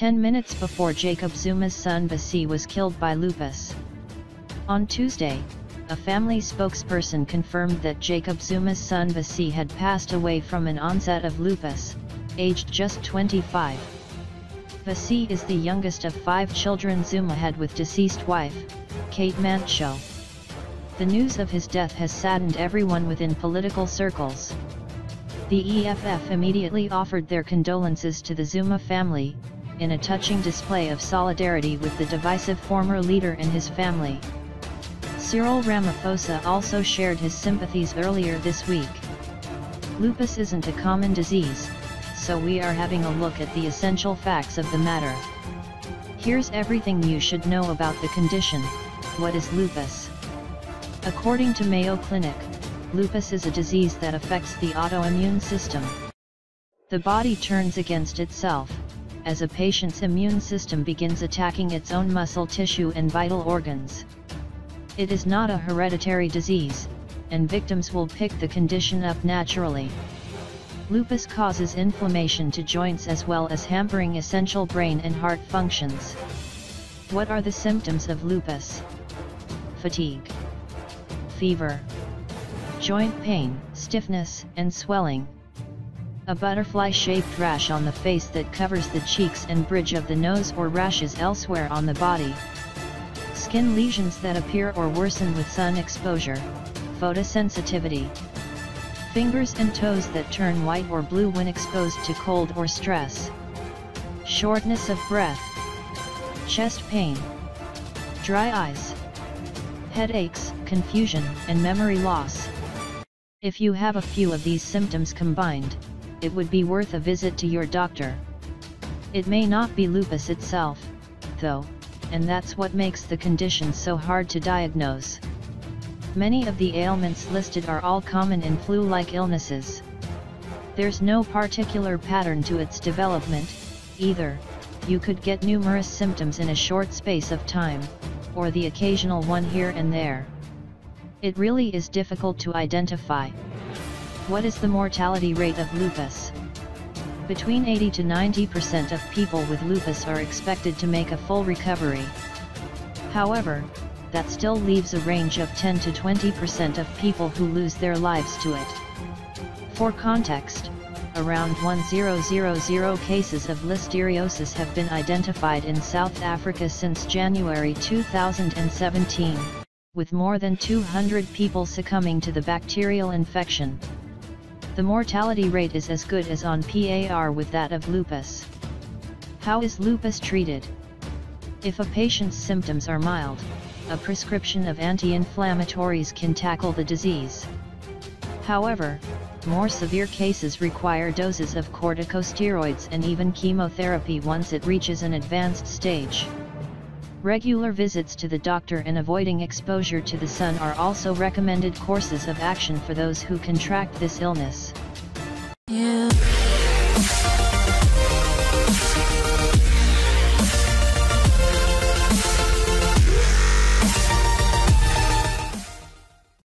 10 minutes before Jacob Zuma's son Vusi was killed by lupus. On Tuesday, a family spokesperson confirmed that Jacob Zuma's son Vusi had passed away from an onset of lupus, aged just 25. Vusi is the youngest of 5 children Zuma had with deceased wife, Kate Mantsho. The news of his death has saddened everyone within political circles. The EFF immediately offered their condolences to the Zuma family, in a touching display of solidarity with the divisive former leader and his family. Cyril Ramaphosa also shared his sympathies earlier this week. Lupus isn't a common disease, so we are having a look at the essential facts of the matter. Here's everything you should know about the condition. What is lupus? According to Mayo Clinic, lupus is a disease that affects the autoimmune system. The body turns against itself, as a patient's immune system begins attacking its own muscle tissue and vital organs. It is not a hereditary disease, and victims will pick the condition up naturally. Lupus causes inflammation to joints as well as hampering essential brain and heart functions. What are the symptoms of lupus? Fatigue, fever, joint pain, stiffness, and swelling. A butterfly-shaped rash on the face that covers the cheeks and bridge of the nose or rashes elsewhere on the body. Skin lesions that appear or worsen with sun exposure, photosensitivity. Fingers and toes that turn white or blue when exposed to cold or stress. Shortness of breath. Chest pain. Dry eyes. Headaches, confusion, and memory loss. If you have a few of these symptoms combined, it would be worth a visit to your doctor. It may not be lupus itself, though, and that's what makes the condition so hard to diagnose. Many of the ailments listed are all common in flu-like illnesses. There's no particular pattern to its development, either. You could get numerous symptoms in a short space of time, or the occasional one here and there. It really is difficult to identify. What is the mortality rate of lupus? Between 80 to 90% of people with lupus are expected to make a full recovery. However, that still leaves a range of 10 to 20% of people who lose their lives to it. For context, around 1,000 cases of listeriosis have been identified in South Africa since January 2017, with more than 200 people succumbing to the bacterial infection. The mortality rate is as good as on par with that of lupus. How is lupus treated? If a patient's symptoms are mild, a prescription of anti-inflammatories can tackle the disease. However, more severe cases require doses of corticosteroids and even chemotherapy once it reaches an advanced stage. Regular visits to the doctor and avoiding exposure to the sun are also recommended courses of action for those who contract this illness. Yeah.